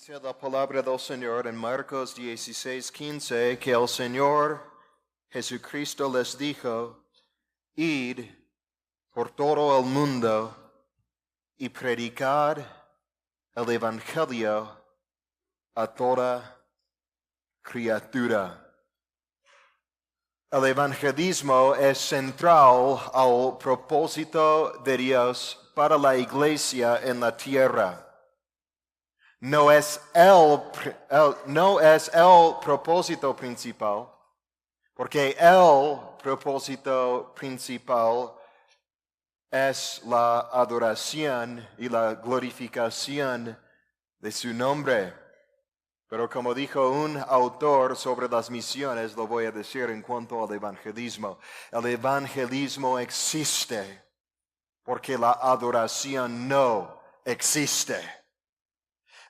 Dice la palabra del Señor en Marcos 16:15 que el Señor Jesucristo les dijo: id por todo el mundo y predicad el Evangelio a toda criatura. El evangelismo es central al propósito de Dios para la iglesia en la tierra. No es el propósito principal, porque el propósito principal es la adoración y la glorificación de su nombre. Pero como dijo un autor sobre las misiones, lo voy a decir en cuanto al evangelismo. El evangelismo existe porque la adoración no existe.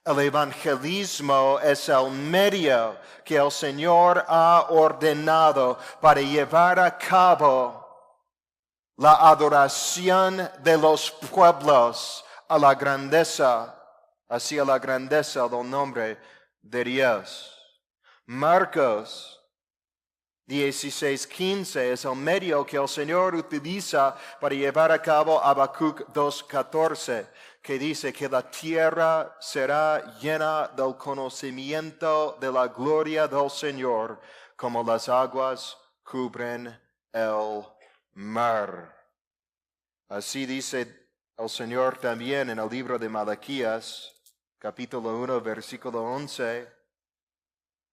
El evangelismo es el medio que el Señor ha ordenado para llevar a cabo la adoración de los pueblos a la grandeza, hacia la grandeza del nombre de Dios. Marcos 16:15 es el medio que el Señor utiliza para llevar a cabo Habacuc 2:14, que dice que la tierra será llena del conocimiento de la gloria del Señor, como las aguas cubren el mar. Así dice el Señor también en el libro de Malaquías, capítulo 1, versículo 11,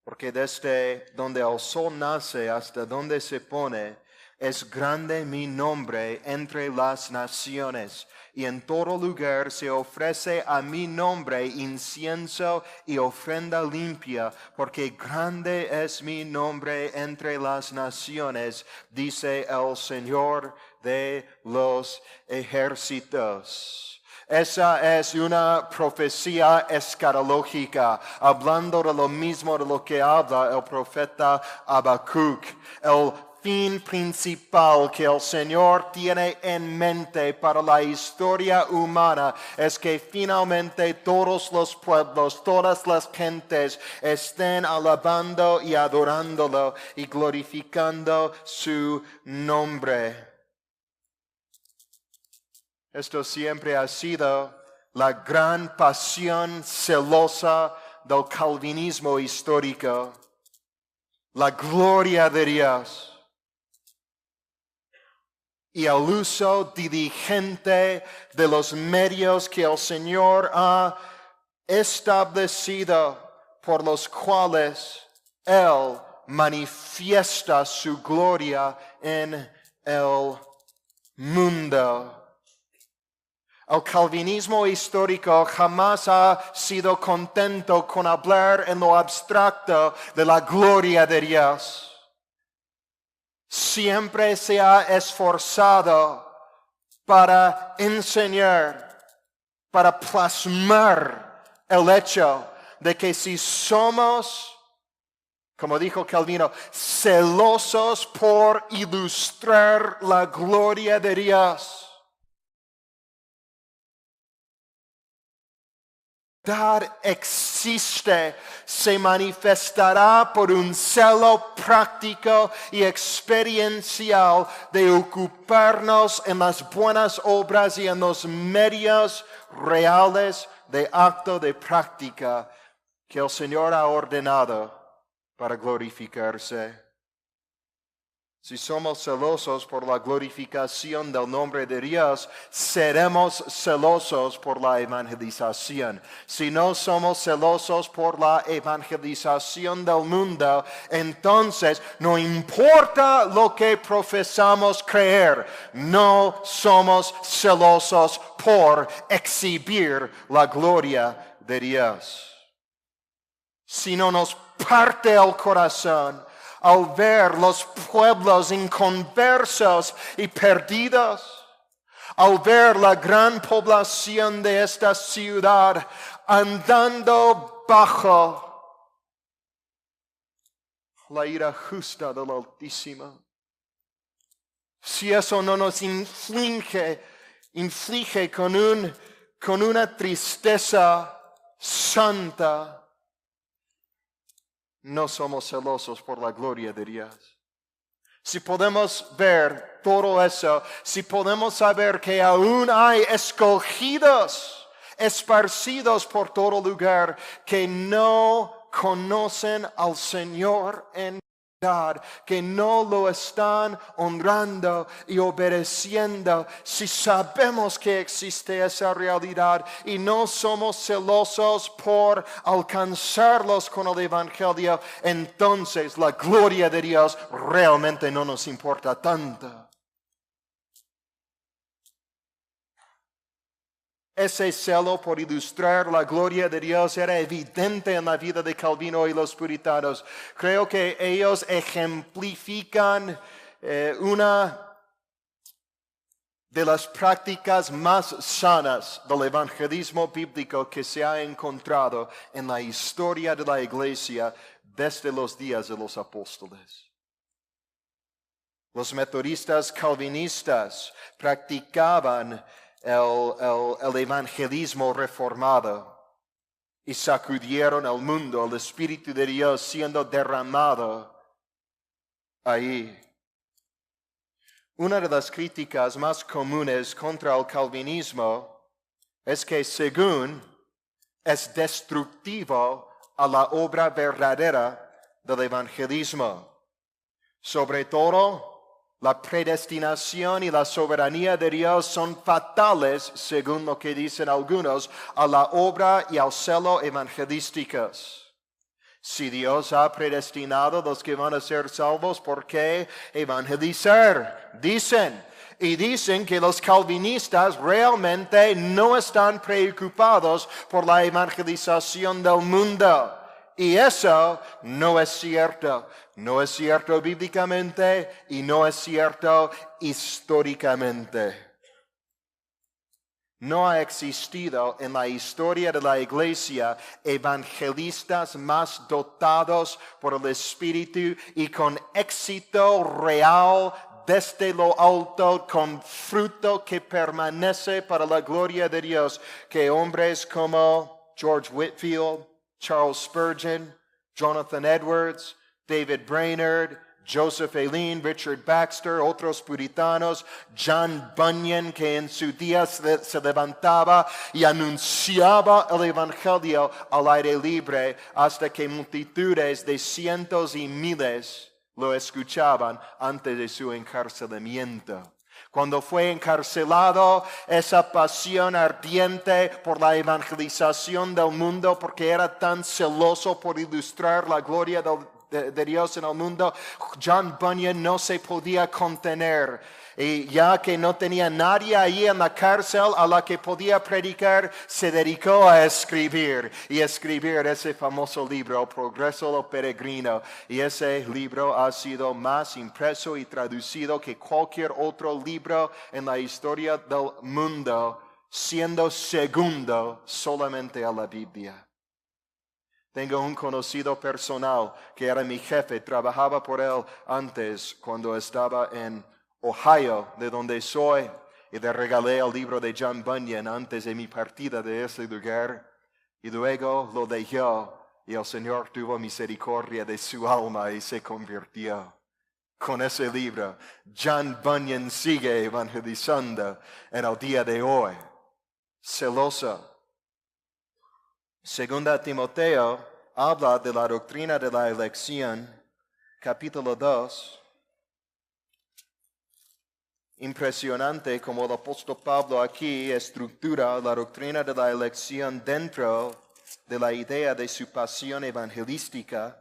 porque desde donde el sol nace hasta donde se pone, es grande mi nombre entre las naciones, y en todo lugar se ofrece a mi nombre incienso y ofrenda limpia, porque grande es mi nombre entre las naciones, dice el Señor de los ejércitos. Esa es una profecía escatológica, hablando de lo mismo de lo que habla el profeta Habacuc. El fin principal que el Señor tiene en mente para la historia humana es que finalmente todos los pueblos, todas las gentes estén alabando y adorándolo y glorificando su nombre. Esto siempre ha sido la gran pasión celosa del calvinismo histórico, la gloria de Dios y el uso diligente de los medios que el Señor ha establecido por los cuales Él manifiesta su gloria en el mundo. El calvinismo histórico jamás ha sido contento con hablar en lo abstracto de la gloria de Dios. Siempre se ha esforzado para enseñar, para plasmar el hecho de que si somos, como dijo Calvino, celosos por ilustrar la gloria de Dios, existe, se manifestará por un celo práctico y experiencial de ocuparnos en las buenas obras y en los medios reales de acto de práctica que el Señor ha ordenado para glorificarse. Si somos celosos por la glorificación del nombre de Dios, seremos celosos por la evangelización. Si no somos celosos por la evangelización del mundo, entonces no importa lo que profesamos creer, no somos celosos por exhibir la gloria de Dios. Si no nos parte el corazón al ver los pueblos inconversos y perdidos, al ver la gran población de esta ciudad andando bajo la ira justa del Altísimo. Si eso no nos inflige con una tristeza santa, no somos celosos por la gloria de Dios. Si podemos ver todo eso, si podemos saber que aún hay escogidos, esparcidos por todo lugar, que no conocen al Señor en verdad, que no lo están honrando y obedeciendo, si sabemos que existe esa realidad y no somos celosos por alcanzarlos con el Evangelio, entonces la gloria de Dios realmente no nos importa tanto. Ese celo por ilustrar la gloria de Dios era evidente en la vida de Calvino y los puritanos. Creo que ellos ejemplifican una de las prácticas más sanas del evangelismo bíblico que se ha encontrado en la historia de la iglesia desde los días de los apóstoles. Los metodistas calvinistas practicaban el evangelismo reformado y sacudieron al mundo, el Espíritu de Dios siendo derramado ahí. Una de las críticas más comunes contra el calvinismo es que según es destructivo a la obra verdadera del evangelismo. Sobre todo, la predestinación y la soberanía de Dios son fatales, según lo que dicen algunos, a la obra y al celo evangelísticos. Si Dios ha predestinado a los que van a ser salvos, ¿por qué evangelizar? Dicen. Y dicen que los calvinistas realmente no están preocupados por la evangelización del mundo. Y eso no es cierto. No es cierto bíblicamente y no es cierto históricamente. No ha existido en la historia de la iglesia evangelistas más dotados por el Espíritu y con éxito real desde lo alto, con fruto que permanece para la gloria de Dios, que hombres como George Whitefield, Charles Spurgeon, Jonathan Edwards, David Brainerd, Joseph Richard Baxter, otros puritanos, John Bunyan, que en su día se levantaba y anunciaba el Evangelio al aire libre hasta que multitudes de cientos y miles lo escuchaban antes de su encarcelamiento. Cuando fue encarcelado, esa pasión ardiente por la evangelización del mundo, porque era tan celoso por ilustrar la gloria de Dios en el mundo, John Bunyan no se podía contener. Y ya que no tenía nadie ahí en la cárcel a la que podía predicar, se dedicó a escribir. Y escribir ese famoso libro, El Progreso del Peregrino. Y ese libro ha sido más impreso y traducido que cualquier otro libro en la historia del mundo, siendo segundo solamente a la Biblia. Tengo un conocido personal que era mi jefe, trabajaba por él antes cuando estaba en Ohio, de donde soy, y le regalé el libro de John Bunyan antes de mi partida de ese lugar, y luego lo leyó, y el Señor tuvo misericordia de su alma y se convirtió. Con ese libro, John Bunyan sigue evangelizando en el día de hoy, celoso. Segunda Timoteo habla de la doctrina de la elección, capítulo 2. Impresionante como el apóstol Pablo aquí estructura la doctrina de la elección dentro de la idea de su pasión evangelística.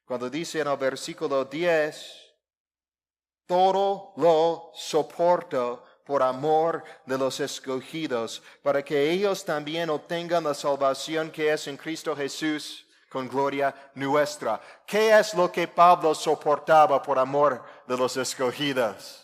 Cuando dice en el versículo 10, todo lo soporto por amor de los escogidos, para que ellos también obtengan la salvación que es en Cristo Jesús con gloria nuestra. ¿Qué es lo que Pablo soportaba por amor de los escogidos?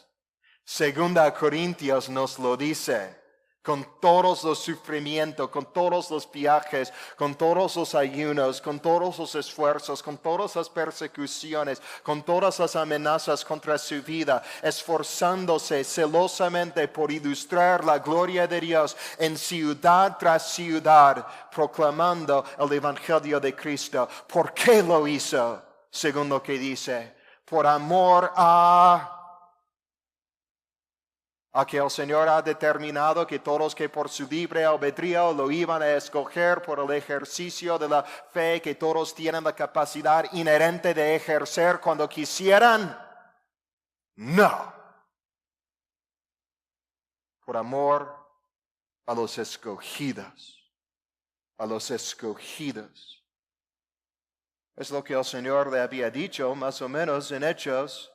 Segunda Corintios nos lo dice. con todos los sufrimientos, con todos los viajes, con todos los ayunos, con todos los esfuerzos, con todas las persecuciones, con todas las amenazas contra su vida, esforzándose celosamente por ilustrar la gloria de Dios en ciudad tras ciudad, proclamando el Evangelio de Cristo. ¿Por qué lo hizo? Según lo que dice, por amor a que el Señor ha determinado que todos que por su libre albedrío lo iban a escoger por el ejercicio de la fe, que todos tienen la capacidad inherente de ejercer cuando quisieran. No. Por amor a los escogidos. A los escogidos. Es lo que el Señor le había dicho más o menos en Hechos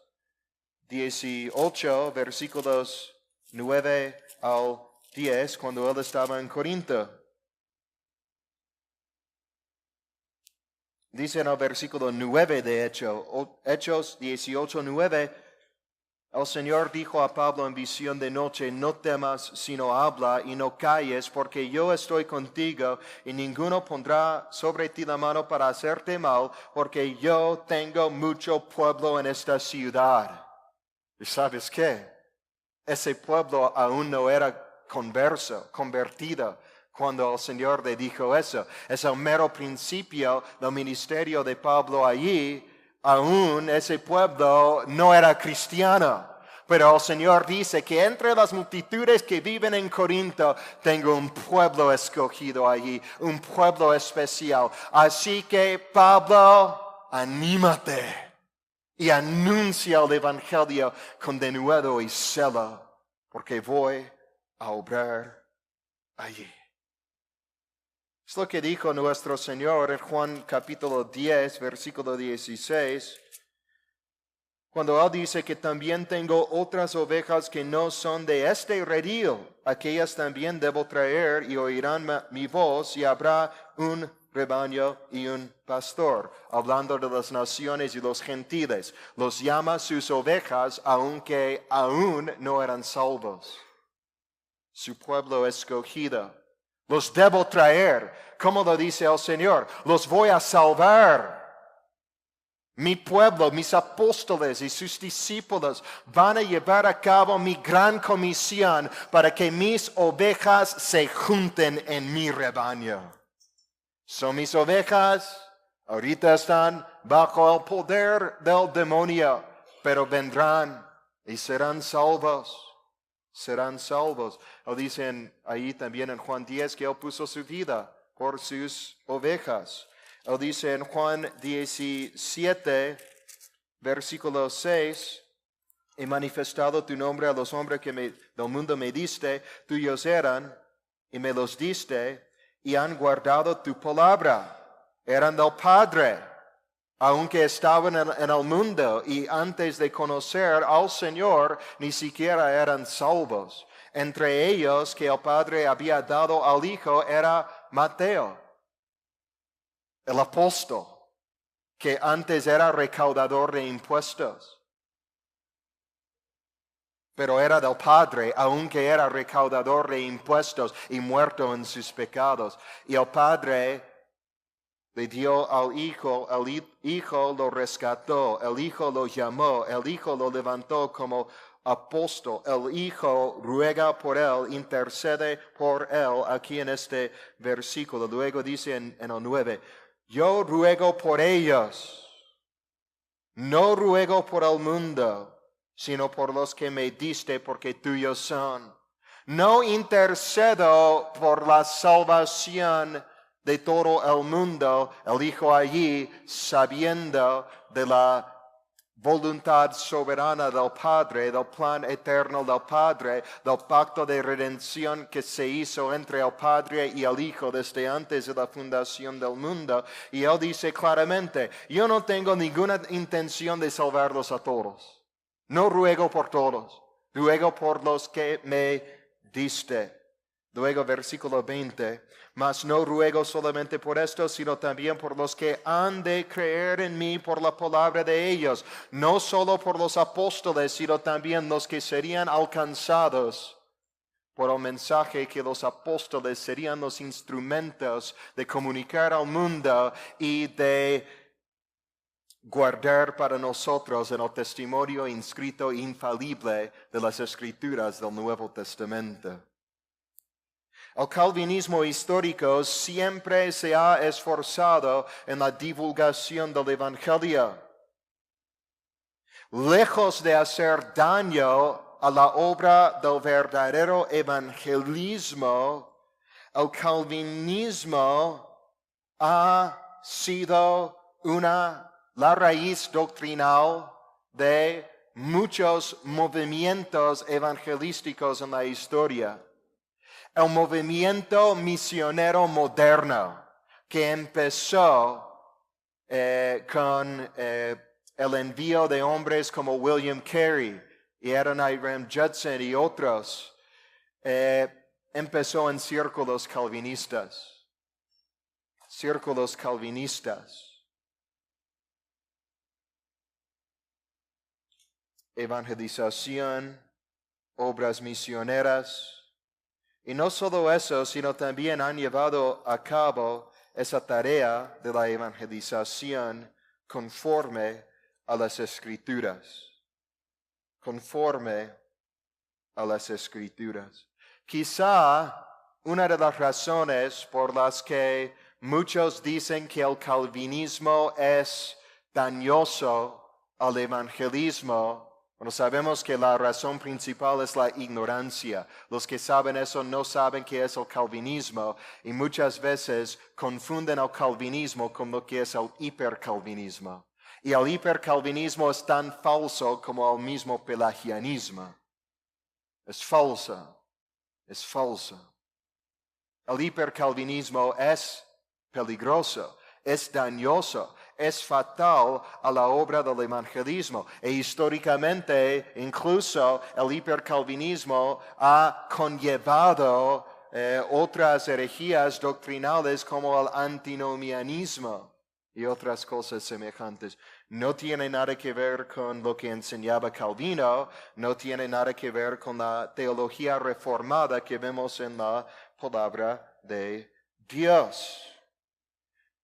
18, versículos 9 al 10, cuando él estaba en Corinto. Dice en el versículo 9 de Hechos 18, 9, el Señor dijo a Pablo en visión de noche, no temas, sino habla y no calles, porque yo estoy contigo y ninguno pondrá sobre ti la mano para hacerte mal, porque yo tengo mucho pueblo en esta ciudad. ¿Y sabes qué? Ese pueblo aún no era convertido cuando el Señor le dijo eso. Es el mero principio del ministerio de Pablo allí. Aún ese pueblo no era cristiano. Pero el Señor dice que entre las multitudes que viven en Corinto, tengo un pueblo escogido allí, un pueblo especial. Así que, Pablo, anímate y anuncia el Evangelio con denuedo y celo, porque voy a obrar allí. Es lo que dijo nuestro Señor en Juan capítulo 10, versículo 16, cuando Él dice que también tengo otras ovejas que no son de este redil, aquellas también debo traer y oirán mi voz y habrá un rebaño y un pastor, hablando de las naciones y los gentiles. Los llama sus ovejas, aunque aún no eran salvos. Su pueblo escogido. Los debo traer, como lo dice el Señor. Los voy a salvar. Mi pueblo, mis apóstoles y sus discípulos van a llevar a cabo mi gran comisión para que mis ovejas se junten en mi rebaño. Son mis ovejas, ahorita están bajo el poder del demonio, pero vendrán y serán salvos. Serán salvos. Él dice ahí también en Juan 10 que Él puso su vida por sus ovejas. Él dice en Juan 17, versículo 6, he manifestado tu nombre a los hombres que del mundo me diste, tuyos eran, y me los diste, y han guardado tu palabra. Eran del Padre, aunque estaban en el mundo, y antes de conocer al Señor, ni siquiera eran salvos. Entre ellos que el Padre había dado al Hijo era Mateo, el apóstol, que antes era recaudador de impuestos. Pero era del Padre, aunque era recaudador de impuestos y muerto en sus pecados. Y el Padre le dio al Hijo, el Hijo lo rescató, el Hijo lo llamó, el Hijo lo levantó como apóstol. El Hijo ruega por él, intercede por él, aquí en este versículo. Luego dice en el 9, yo ruego por ellos, no ruego por el mundo, sino por los que me diste, porque tuyos son. No intercedo por la salvación de todo el mundo, el Hijo allí, sabiendo de la voluntad soberana del Padre, del plan eterno del Padre, del pacto de redención que se hizo entre el Padre y el Hijo desde antes de la fundación del mundo. Y Él dice claramente, yo no tengo ninguna intención de salvarlos a todos. No ruego por todos, ruego por los que me diste. Luego versículo 20, mas no ruego solamente por esto, sino también por los que han de creer en mí por la palabra de ellos, no solo por los apóstoles, sino también los que serían alcanzados por el mensaje que los apóstoles serían los instrumentos de comunicar al mundo y de guardar para nosotros en el testimonio inscrito infalible de las escrituras del Nuevo Testamento. El calvinismo histórico siempre se ha esforzado en la divulgación del Evangelio. Lejos de hacer daño a la obra del verdadero evangelismo, el calvinismo ha sido la raíz doctrinal de muchos movimientos evangelísticos en la historia. El movimiento misionero moderno, que empezó con el envío de hombres como William Carey y Adoniram Judson y otros, empezó en círculos calvinistas. Círculos calvinistas. Evangelización, obras misioneras. Y no solo eso, sino también han llevado a cabo esa tarea de la evangelización conforme a las escrituras. Conforme a las escrituras. Quizá una de las razones por las que muchos dicen que el calvinismo es dañoso al evangelismo, bueno, sabemos que la razón principal es la ignorancia. Los que saben eso no saben qué es el calvinismo y muchas veces confunden el calvinismo con lo que es el hipercalvinismo. Y el hipercalvinismo es tan falso como el mismo pelagianismo. Es falso. Es falso. El hipercalvinismo es peligroso, es dañoso. Es fatal a la obra del evangelismo. E históricamente, incluso el hipercalvinismo ha conllevado otras herejías doctrinales como el antinomianismo y otras cosas semejantes. No tiene nada que ver con lo que enseñaba Calvino, no tiene nada que ver con la teología reformada que vemos en la palabra de Dios.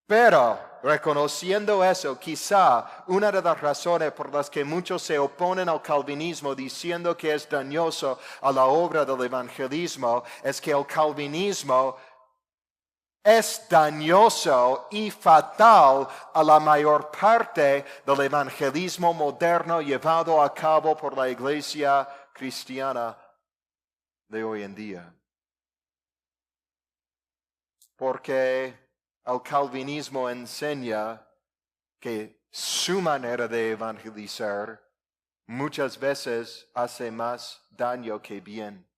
Pero, reconociendo eso, quizá una de las razones por las que muchos se oponen al calvinismo diciendo que es dañoso a la obra del evangelismo es que el calvinismo es dañoso y fatal a la mayor parte del evangelismo moderno llevado a cabo por la iglesia cristiana de hoy en día. Porque el calvinismo enseña que su manera de evangelizar muchas veces hace más daño que bien.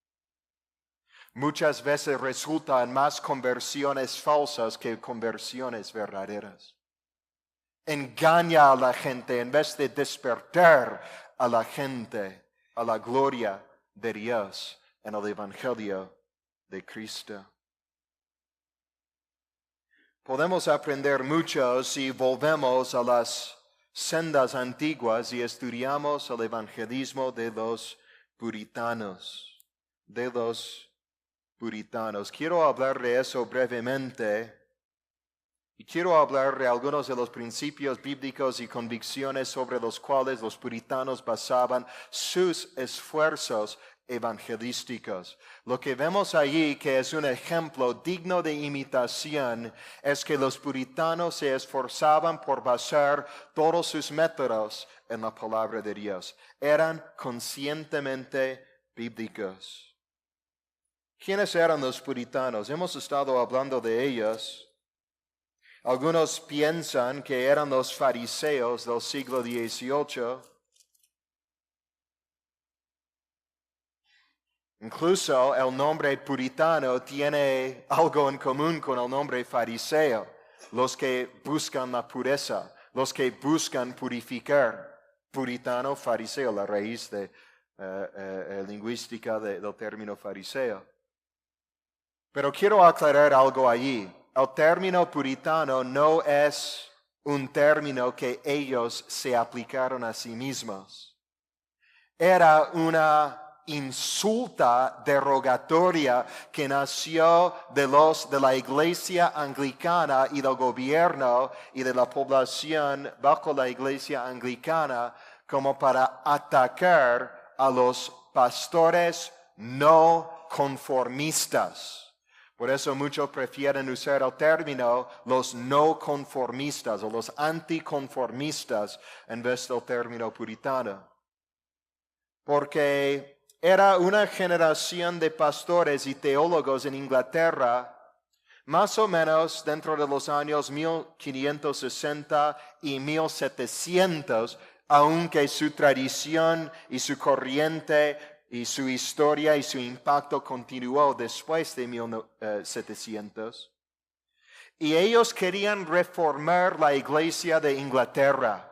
Muchas veces resulta en más conversiones falsas que conversiones verdaderas. Engaña a la gente en vez de despertar a la gente a la gloria de Dios en el Evangelio de Cristo. Podemos aprender mucho si volvemos a las sendas antiguas y estudiamos el evangelismo de los puritanos. Quiero hablar de eso brevemente y quiero hablar de algunos de los principios bíblicos y convicciones sobre los cuales los puritanos basaban sus esfuerzos evangelísticos. Lo que vemos allí, que es un ejemplo digno de imitación, es que los puritanos se esforzaban por basar todos sus métodos en la palabra de Dios. Eran conscientemente bíblicos. ¿Quiénes eran los puritanos? Hemos estado hablando de ellos. Algunos piensan que eran los fariseos del siglo XVIII. Incluso el nombre puritano tiene algo en común con el nombre fariseo. Los que buscan la pureza, los que buscan purificar. Puritano, fariseo, la raíz de lingüística del término fariseo. Pero quiero aclarar algo allí. El término puritano no es un término que ellos se aplicaron a sí mismos. Era una insulta derogatoria que nació de la iglesia anglicana y del gobierno y de la población bajo la iglesia anglicana como para atacar a los pastores no conformistas. Por eso muchos prefieren usar el término los no conformistas o los anticonformistas en vez del término puritano. Porque era una generación de pastores y teólogos en Inglaterra, más o menos dentro de los años 1560 y 1700, aunque su tradición y su corriente y su historia y su impacto continuó después de 1700. Y ellos querían reformar la iglesia de Inglaterra.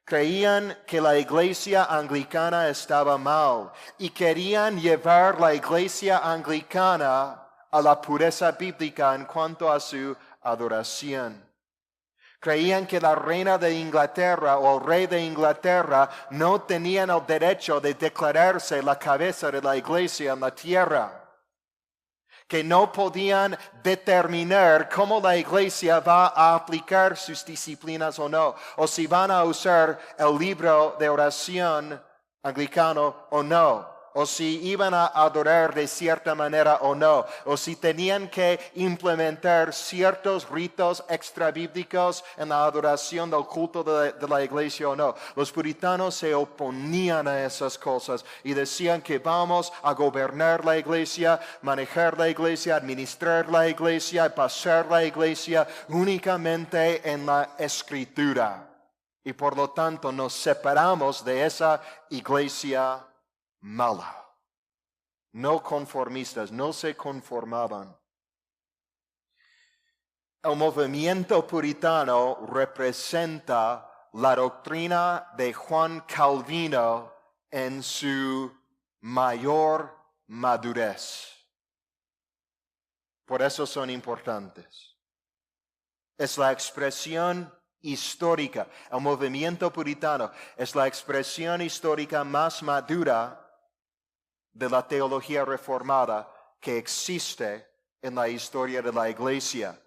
Creían que la iglesia anglicana estaba mal y querían llevar la iglesia anglicana a la pureza bíblica en cuanto a su adoración. Creían que la reina de Inglaterra o el rey de Inglaterra no tenían el derecho de declararse la cabeza de la iglesia en la tierra. Que no podían determinar cómo la iglesia va a aplicar sus disciplinas o no, o si van a usar el libro de oración anglicano o no, o si iban a adorar de cierta manera o no, o si tenían que implementar ciertos ritos extrabíblicos en la adoración del culto de la iglesia o no. Los puritanos se oponían a esas cosas y decían que vamos a gobernar la iglesia, manejar la iglesia, administrar la iglesia, pasar la iglesia únicamente en la escritura. Y por lo tanto nos separamos de esa iglesia mala. No conformistas, no se conformaban. El movimiento puritano representa la doctrina de Juan Calvino en su mayor madurez. Por eso son importantes. Es la expresión histórica. El movimiento puritano es la expresión histórica más madura de la teología reformada que existe en la historia de la iglesia.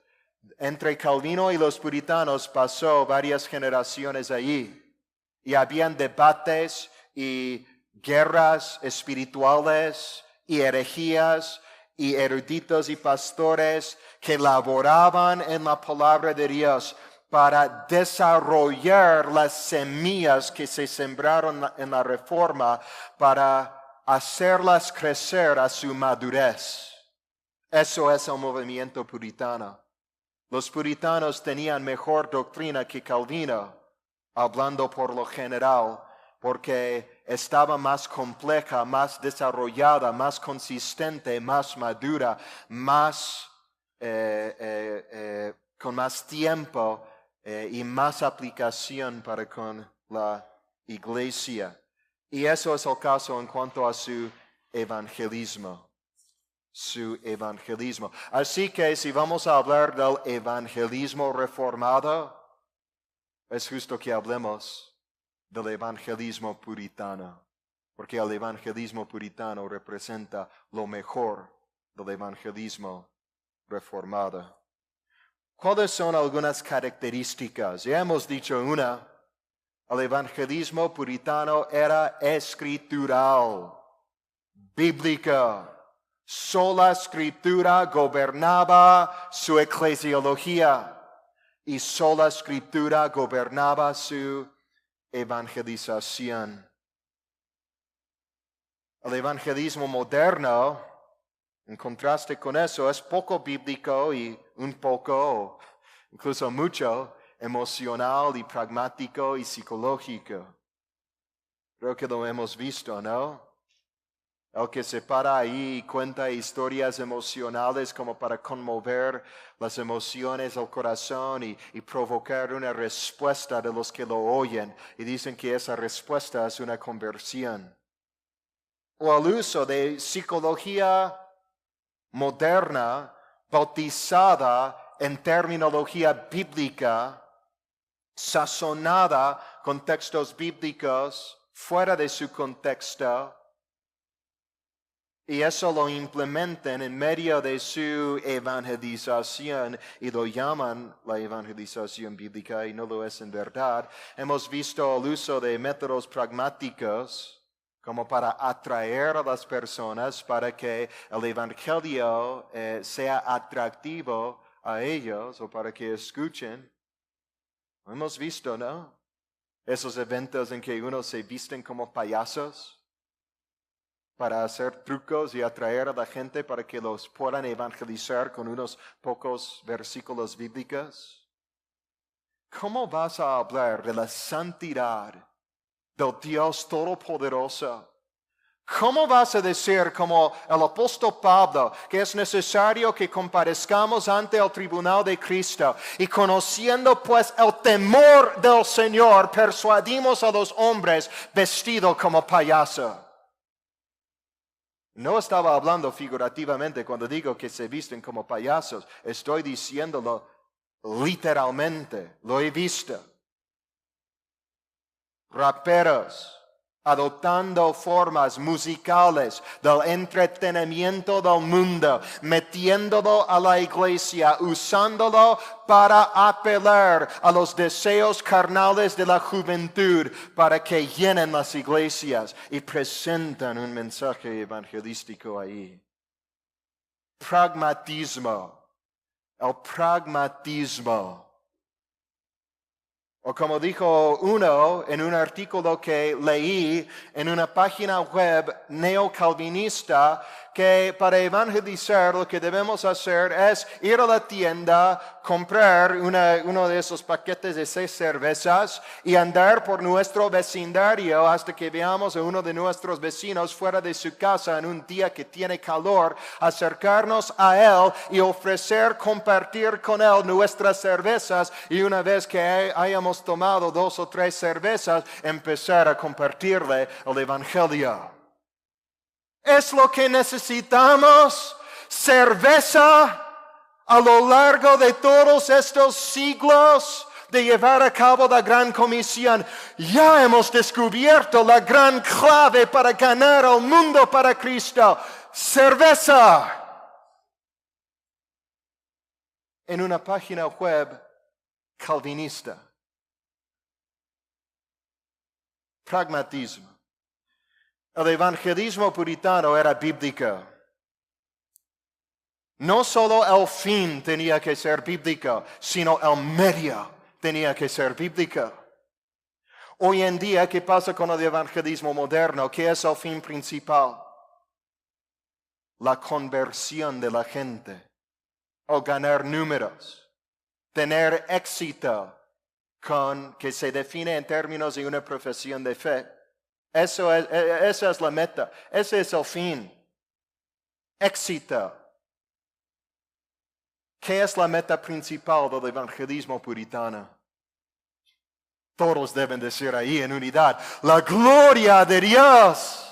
Entre Calvino y los puritanos pasó varias generaciones allí y habían debates y guerras espirituales y herejías y eruditos y pastores que laboraban en la palabra de Dios para desarrollar las semillas que se sembraron en la reforma para hacerlas crecer a su madurez. Eso es el movimiento puritano. Los puritanos tenían mejor doctrina que Calvino, hablando por lo general, porque estaba más compleja, más desarrollada, más consistente, más madura, con más tiempo y más aplicación para con la iglesia. Y eso es el caso en cuanto a su evangelismo. Su evangelismo. Así que si vamos a hablar del evangelismo reformado, es justo que hablemos del evangelismo puritano, porque el evangelismo puritano representa lo mejor del evangelismo reformado. ¿Cuáles son algunas características? Ya hemos dicho una. El evangelismo puritano era escritural, bíblico. Sola escritura gobernaba su eclesiología y sola escritura gobernaba su evangelización. El evangelismo moderno, en contraste con eso, es poco bíblico y un poco, incluso mucho, emocional y pragmático y psicológico. Creo que lo hemos visto, ¿no? El que se para ahí y cuenta historias emocionales como para conmover las emociones del corazón y provocar una respuesta de los que lo oyen. Y dicen que esa respuesta es una conversión. O el uso de psicología moderna, bautizada en terminología bíblica, sazonada con textos bíblicos fuera de su contexto, Y eso lo implementan en medio de su evangelización y lo llaman la evangelización bíblica y no lo es en verdad. Hemos visto el uso de métodos pragmáticos como para atraer a las personas para que el evangelio sea atractivo a ellos o para que escuchen. Hemos visto, ¿no? Esos eventos en que unos se visten como payasos para hacer trucos y atraer a la gente para que los puedan evangelizar con unos pocos versículos bíblicos. ¿Cómo vas a hablar de la santidad del Dios Todopoderoso? ¿Cómo vas a decir, como el apóstol Pablo, que es necesario que comparezcamos ante el tribunal de Cristo y conociendo pues el temor del Señor, persuadimos a los hombres vestidos como payasos? No estaba hablando figurativamente cuando digo que se visten como payasos. Estoy diciéndolo literalmente. Lo he visto. Raperos adoptando formas musicales del entretenimiento del mundo, metiéndolo a la iglesia, usándolo para apelar a los deseos carnales de la juventud para que llenen las iglesias y presentan un mensaje evangelístico ahí. Pragmatismo. El pragmatismo. O como dijo uno en un artículo que leí en una página web neocalvinista, que para evangelizar lo que debemos hacer es ir a la tienda, comprar uno de esos paquetes de 6 cervezas y andar por nuestro vecindario hasta que veamos a uno de nuestros vecinos fuera de su casa en un día que tiene calor, acercarnos a él y ofrecer compartir con él nuestras cervezas, y una vez que hayamos tomado 2 o 3 cervezas, empezar a compartirle el evangelio. Es lo que necesitamos, cerveza a lo largo de todos estos siglos de llevar a cabo la gran comisión. Ya hemos descubierto la gran clave para ganar al mundo para Cristo. Cerveza. En una página web calvinista. Pragmatismo. El evangelismo puritano era bíblico. No solo el fin tenía que ser bíblico, sino el medio tenía que ser bíblico. Hoy en día, ¿qué pasa con el evangelismo moderno? ¿Qué es el fin principal? La conversión de la gente, o ganar números, tener éxito, que se define en términos de una profesión de fe. Esa es la meta, ese es el fin. Éxito. ¿Qué es la meta principal del evangelismo puritano? Todos deben decir ahí en unidad, la gloria de Dios.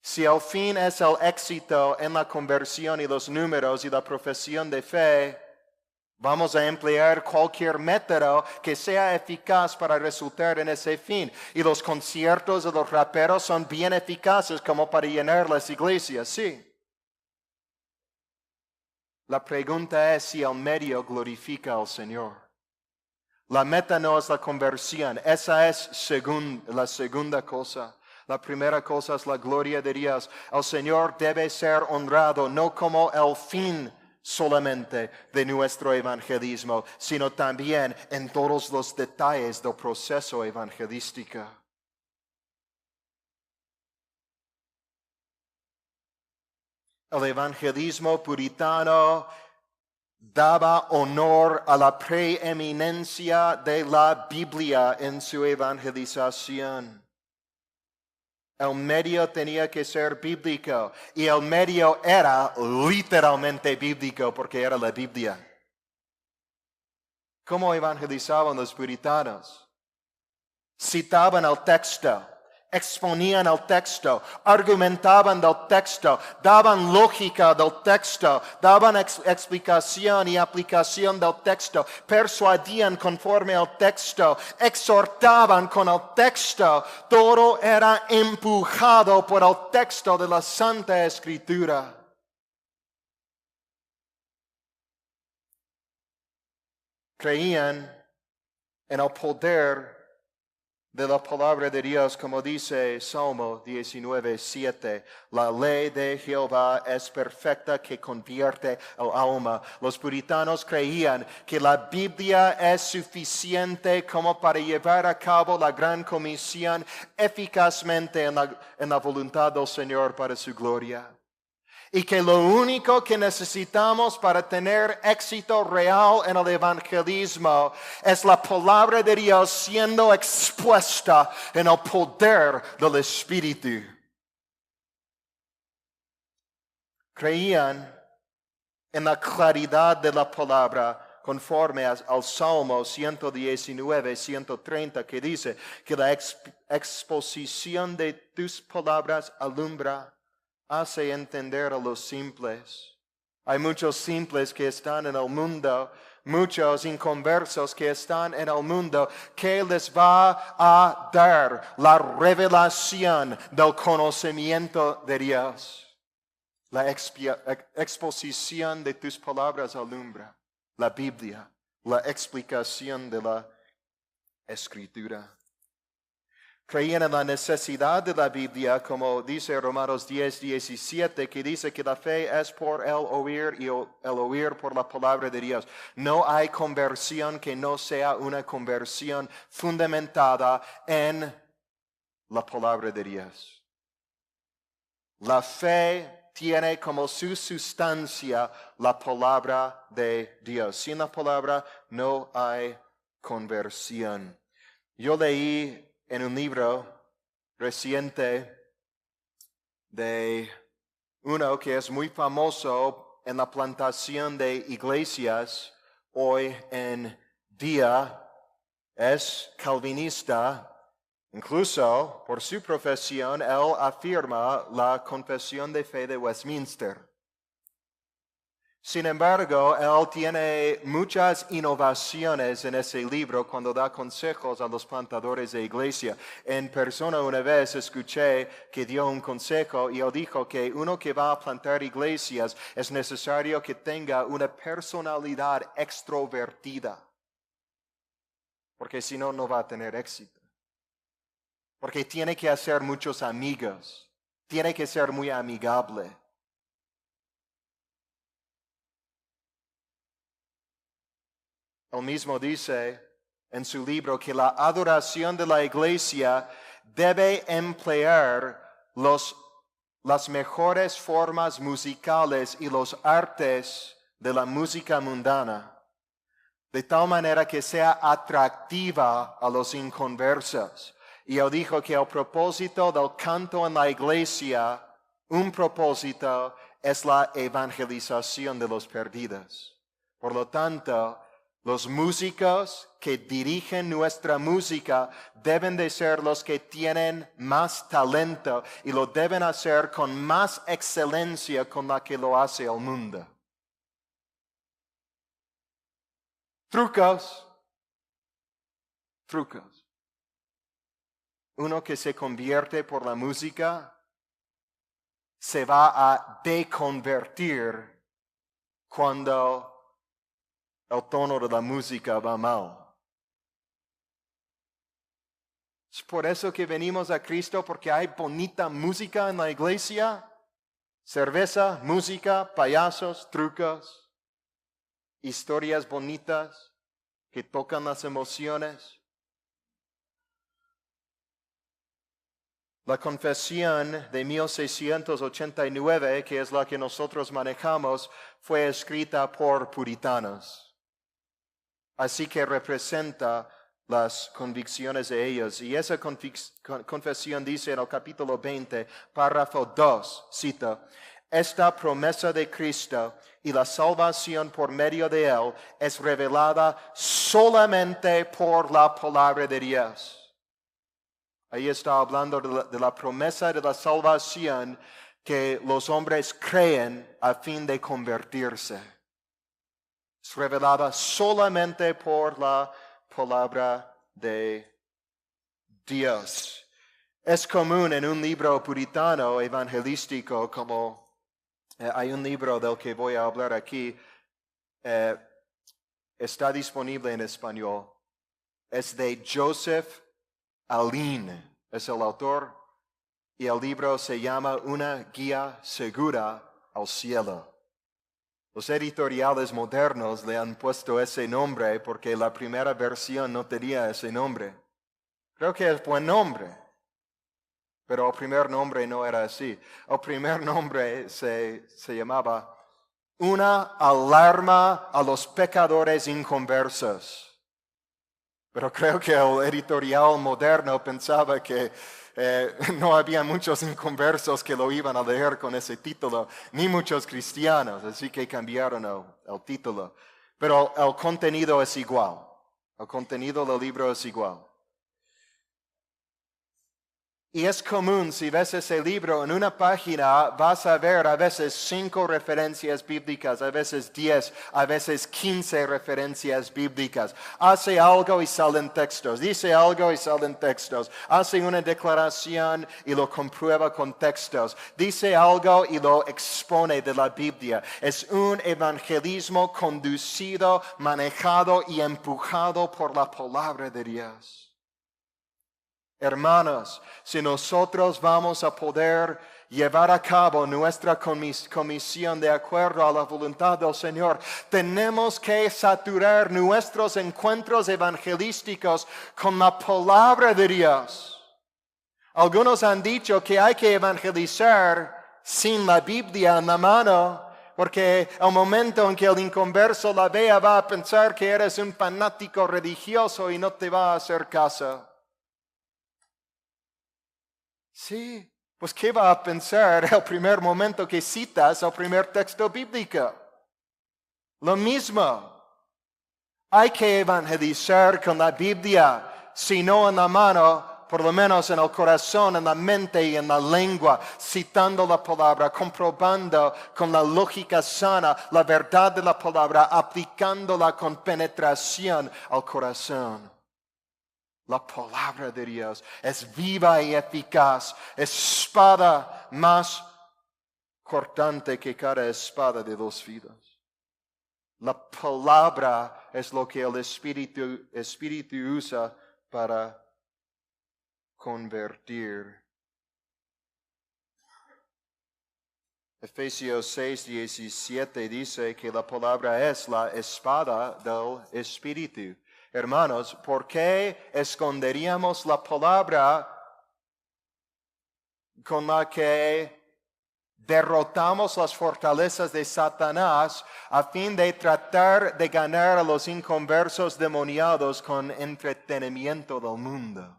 Si el fin es el éxito en la conversión y los números y la profesión de fe, vamos a emplear cualquier método que sea eficaz para resultar en ese fin. Y los conciertos de los raperos son bien eficaces como para llenar las iglesias, sí. La pregunta es si el medio glorifica al Señor. La meta no es la conversión, esa es la segunda cosa. La primera cosa es la gloria de Dios. El Señor debe ser honrado no como el fin solamente de nuestro evangelismo, sino también en todos los detalles del proceso evangelístico. El evangelismo puritano daba honor a la preeminencia de la Biblia en su evangelización. El medio tenía que ser bíblico y el medio era literalmente bíblico porque era la Biblia. ¿Cómo evangelizaban los puritanos? Citaban el texto exponían el texto, argumentaban del texto, daban lógica del texto, daban explicación y aplicación del texto, persuadían conforme al texto, exhortaban con el texto. Todo era empujado por el texto de la Santa Escritura. Creían en el poder de la palabra de Dios, como dice Salmo 19:7. La ley de Jehová es perfecta que convierte el alma. Los puritanos creían que la Biblia es suficiente como para llevar a cabo la gran comisión eficazmente en la voluntad del Señor para su gloria. Y que lo único que necesitamos para tener éxito real en el evangelismo es la palabra de Dios siendo expuesta en el poder del Espíritu. Creían en la claridad de la palabra conforme al Salmo 119, 130, que dice que la exposición de tus palabras alumbra, hace entender a los simples. Hay muchos simples que están en el mundo, muchos inconversos que están en el mundo, que les va a dar la revelación del conocimiento de Dios. La exposición de tus palabras alumbra, la Biblia, la explicación de la Escritura. Creían en la necesidad de la Biblia, como dice Romanos 10:17, que dice que la fe es por el oír y el oír por la palabra de Dios. No hay conversión que no sea una conversión fundamentada en la palabra de Dios. La fe tiene como su sustancia la palabra de Dios. Sin la palabra no hay conversión. Yo leí en un libro reciente de uno que es muy famoso en la plantación de iglesias hoy en día, es calvinista. Incluso por su profesión él afirma la confesión de fe de Westminster. Sin embargo, él tiene muchas innovaciones en ese libro cuando da consejos a los plantadores de iglesia. En persona una vez escuché que dio un consejo y él dijo que uno que va a plantar iglesias es necesario que tenga una personalidad extrovertida, porque si no, no va a tener éxito. Porque tiene que hacer muchos amigos, tiene que ser muy amigable. Él mismo dice en su libro que la adoración de la iglesia debe emplear las mejores formas musicales y los artes de la música mundana, de tal manera que sea atractiva a los inconversos. Y él dijo que el propósito del canto en la iglesia, un propósito, es la evangelización de los perdidos. Por lo tanto, los músicos que dirigen nuestra música deben de ser los que tienen más talento y lo deben hacer con más excelencia con la que lo hace el mundo. Trucos. Uno que se convierte por la música se va a deconvertir cuando el tono de la música va mal. Es por eso que venimos a Cristo, porque hay bonita música en la iglesia. Cerveza, música, payasos, trucos, historias bonitas que tocan las emociones. La confesión de 1689, que es la que nosotros manejamos, fue escrita por puritanos. Así que representa las convicciones de ellos. Y esa confesión dice en el capítulo 20, párrafo 2, cito, esta promesa de Cristo y la salvación por medio de Él es revelada solamente por la palabra de Dios. Ahí está hablando de la promesa de la salvación que los hombres creen a fin de convertirse. Es revelada solamente por la palabra de Dios. Es común en un libro puritano evangelístico, como hay un libro del que voy a hablar aquí, está disponible en español. Es de Josef, es el autor, y el libro se llama Una guía segura al cielo. Los editoriales modernos le han puesto ese nombre porque la primera versión no tenía ese nombre. Creo que es buen nombre, pero el primer nombre no era así. El primer nombre se llamaba Una alarma a los pecadores inconversos. Pero creo que el editorial moderno pensaba que no había muchos inconversos que lo iban a leer con ese título, ni muchos cristianos, así que cambiaron el título. Pero el contenido es igual. El contenido del libro es igual. Y es común, si ves ese libro, en una página vas a ver a veces 5 referencias bíblicas, a veces 10, a veces 15 referencias bíblicas. Hace algo y salen textos, dice algo y salen textos. Hace una declaración y lo comprueba con textos. Dice algo y lo expone de la Biblia. Es un evangelismo conducido, manejado y empujado por la palabra de Dios. Hermanos, si nosotros vamos a poder llevar a cabo nuestra comisión de acuerdo a la voluntad del Señor, tenemos que saturar nuestros encuentros evangelísticos con la palabra de Dios. Algunos han dicho que hay que evangelizar sin la Biblia en la mano, porque al momento en que el inconverso la vea va a pensar que eres un fanático religioso y no te va a hacer caso. Sí, pues ¿qué va a pensar el primer momento que citas el primer texto bíblico? Lo mismo. Hay que evangelizar con la Biblia, si no en la mano, por lo menos en el corazón, en la mente y en la lengua, citando la palabra, comprobando con la lógica sana la verdad de la palabra, aplicándola con penetración al corazón. La palabra de Dios es viva y eficaz, espada más cortante que cada espada de 2 filos. La palabra es lo que el Espíritu usa para convertir. Efesios 6:17 dice que la palabra es la espada del Espíritu. Hermanos, ¿por qué esconderíamos la palabra con la que derrotamos las fortalezas de Satanás a fin de tratar de ganar a los inconversos demoniados con entretenimiento del mundo?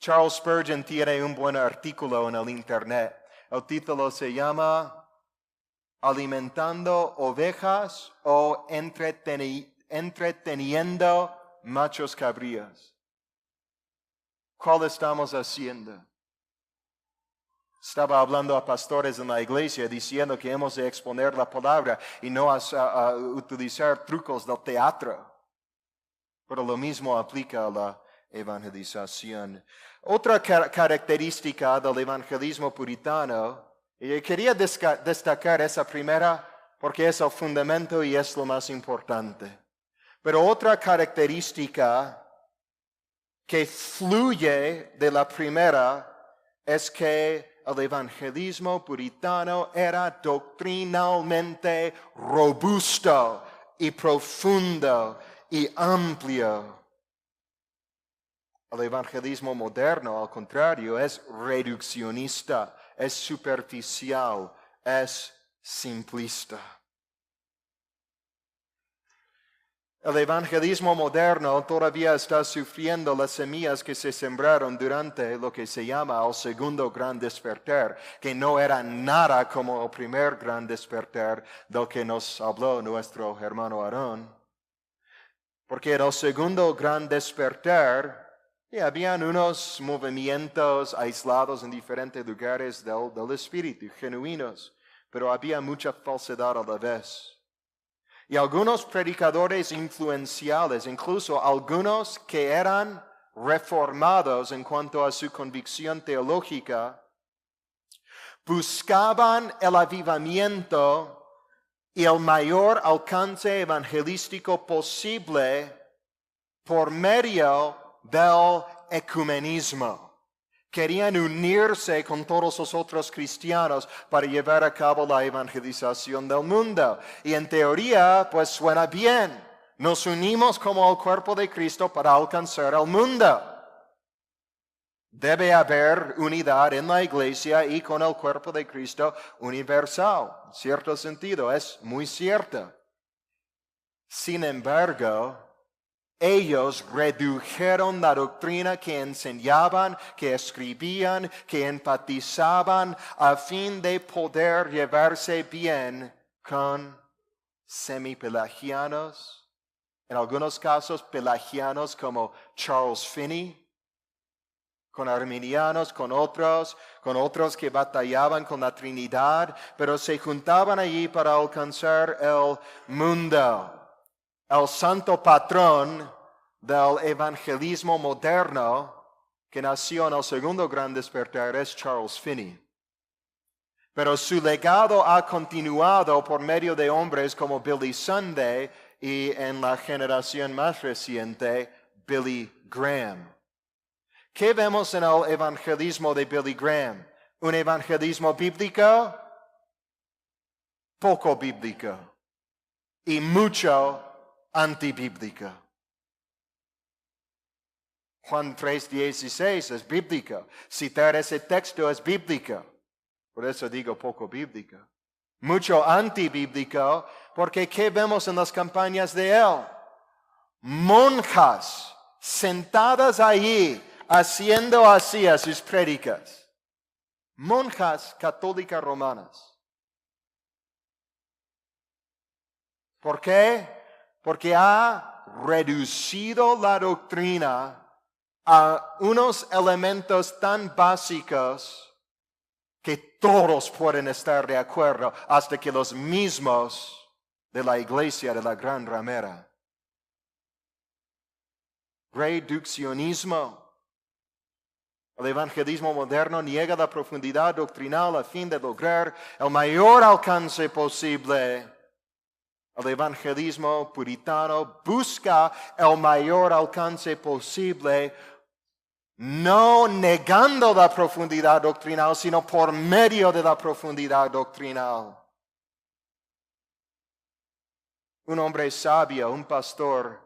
Charles Spurgeon tiene un buen artículo en el internet. El título se llama Alimentando ovejas o entreteniendo machos cabríos. ¿Cuál estamos haciendo? Estaba hablando a pastores en la iglesia diciendo que hemos de exponer la palabra y no a utilizar trucos del teatro. Pero lo mismo aplica a la evangelización. Otra característica del evangelismo puritano, y quería destacar esa primera porque es el fundamento y es lo más importante. Pero otra característica que fluye de la primera es que el evangelismo puritano era doctrinalmente robusto y profundo y amplio. El evangelismo moderno, al contrario, es reduccionista, es superficial, es simplista. El evangelismo moderno todavía está sufriendo las semillas que se sembraron durante lo que se llama el segundo gran despertar, que no era nada como el primer gran despertar del que nos habló nuestro hermano Aarón. Porque en el segundo gran despertar, habían unos movimientos aislados en diferentes lugares del espíritu, genuinos, pero había mucha falsedad a la vez. Y algunos predicadores influenciales, incluso algunos que eran reformados en cuanto a su convicción teológica, buscaban el avivamiento y el mayor alcance evangelístico posible por medio del ecumenismo. Querían unirse con todos los otros cristianos para llevar a cabo la evangelización del mundo. Y en teoría, pues suena bien. Nos unimos como el cuerpo de Cristo para alcanzar el mundo. Debe haber unidad en la iglesia y con el cuerpo de Cristo universal. En cierto sentido, es muy cierto. Sin embargo, ellos redujeron la doctrina que enseñaban, que escribían, que enfatizaban a fin de poder llevarse bien con semipelagianos, en algunos casos pelagianos como Charles Finney, con arminianos, con otros que batallaban con la Trinidad, pero se juntaban allí para alcanzar el mundo. El santo patrón del evangelismo moderno, que nació en el segundo gran despertar, es Charles Finney. Pero su legado ha continuado por medio de hombres como Billy Sunday y en la generación más reciente, Billy Graham. ¿Qué vemos en el evangelismo de Billy Graham? ¿Un evangelismo bíblico? Poco bíblico. Y mucho antibíblico. Juan 3:16 es bíblico. Citar ese texto es bíblico. Por eso digo poco bíblico. Mucho antibíblico, porque ¿qué vemos en las campañas de él? Monjas sentadas allí, haciendo así a sus prédicas. Monjas católicas romanas. ¿Por qué? Porque ha reducido la doctrina a unos elementos tan básicos que todos pueden estar de acuerdo, hasta que los mismos de la iglesia de la gran ramera. Reduccionismo. El evangelismo moderno niega la profundidad doctrinal a fin de lograr el mayor alcance posible. El evangelismo puritano busca el mayor alcance posible, no negando la profundidad doctrinal, sino por medio de la profundidad doctrinal. Un hombre sabio, un pastor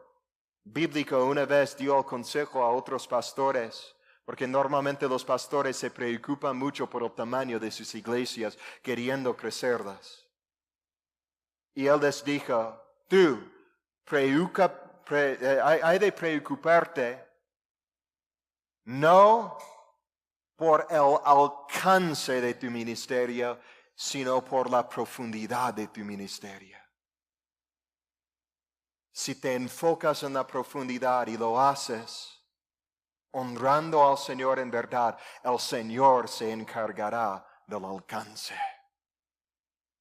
bíblico, una vez dio el consejo a otros pastores, porque normalmente los pastores se preocupan mucho por el tamaño de sus iglesias, queriendo crecerlas. Y él les dijo, tú, hay de preocuparte no por el alcance de tu ministerio, sino por la profundidad de tu ministerio. Si te enfocas en la profundidad y lo haces honrando al Señor en verdad, el Señor se encargará del alcance.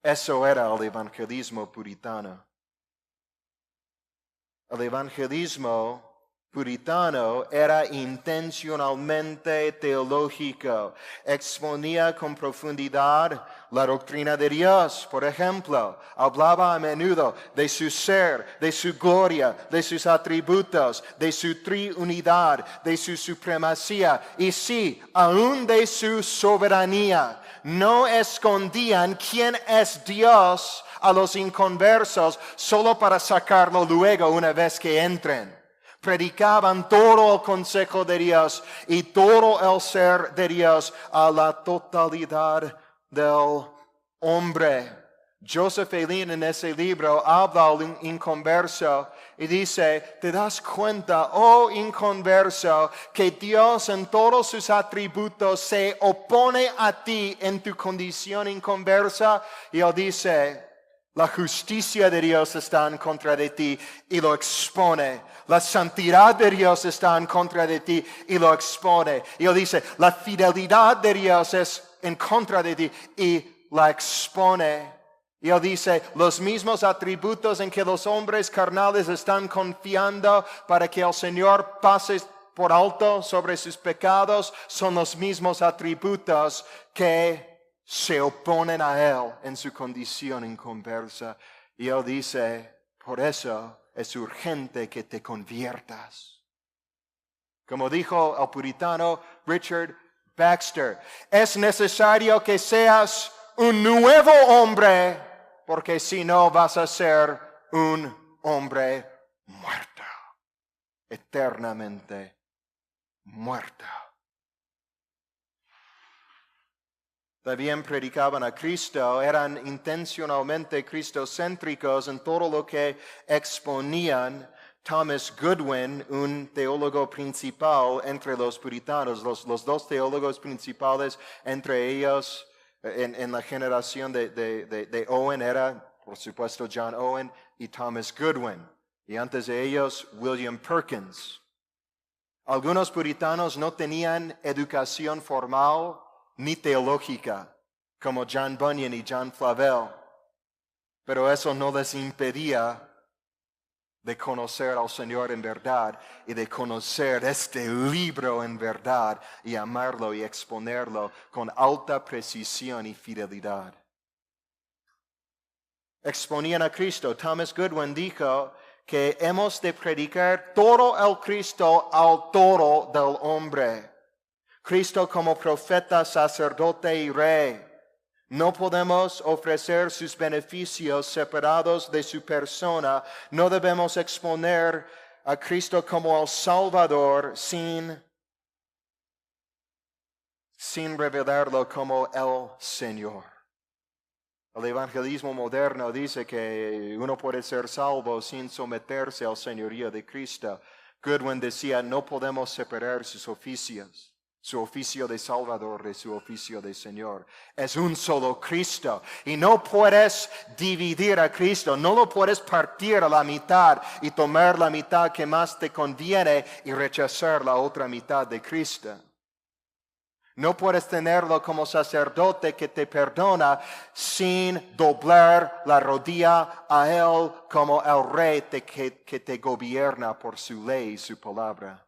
Eso era el evangelismo puritano. El evangelismo puritano era intencionalmente teológico. Exponía con profundidad la doctrina de Dios. Por ejemplo, hablaba a menudo de su ser, de su gloria, de sus atributos, de su triunidad, de su supremacía y sí, aún de su soberanía. No escondían quién es Dios a los inconversos solo para sacarlo luego una vez que entren. Predicaban todo el consejo de Dios y todo el ser de Dios a la totalidad del hombre. Josef en ese libro habla al inconverso y dice, ¿te das cuenta, oh inconverso, que Dios en todos sus atributos se opone a ti en tu condición inconversa? Y él dice, La justicia de Dios está en contra de ti y lo expone. La santidad de Dios está en contra de ti y lo expone. Y él dice, la fidelidad de Dios es en contra de ti y la expone. Y él dice, los mismos atributos en que los hombres carnales están confiando para que el Señor pase por alto sobre sus pecados son los mismos atributos que se oponen a Él en su condición inconversa. Y Él dice, por eso es urgente que te conviertas. Como dijo el puritano Richard Baxter, es necesario que seas un nuevo hombre, porque si no vas a ser un hombre muerto, eternamente muerto. También predicaban a Cristo, eran intencionalmente cristocéntricos en todo lo que exponían. Thomas Goodwin, un teólogo principal entre los puritanos, los dos teólogos principales entre ellos en la generación de Owen era, por supuesto, John Owen y Thomas Goodwin. Y antes de ellos, William Perkins. Algunos puritanos no tenían educación formal ni teológica, como John Bunyan y John Flavel. Pero eso no les impedía de conocer al Señor en verdad y de conocer este libro en verdad y amarlo y exponerlo con alta precisión y fidelidad. Exponían a Cristo. Thomas Goodwin dijo que hemos de predicar todo el Cristo al todo del hombre. Cristo como profeta, sacerdote y rey. No podemos ofrecer sus beneficios separados de su persona. No debemos exponer a Cristo como el Salvador sin revelarlo como el Señor. El evangelismo moderno dice que uno puede ser salvo sin someterse al señorío de Cristo. Goodwin decía, no podemos separar sus oficios. Su oficio de Salvador de su oficio de Señor. Es un solo Cristo. Y no puedes dividir a Cristo. No lo puedes partir a la mitad y tomar la mitad que más te conviene y rechazar la otra mitad de Cristo. No puedes tenerlo como sacerdote que te perdona sin doblar la rodilla a Él como el rey que te gobierna por su ley y su palabra.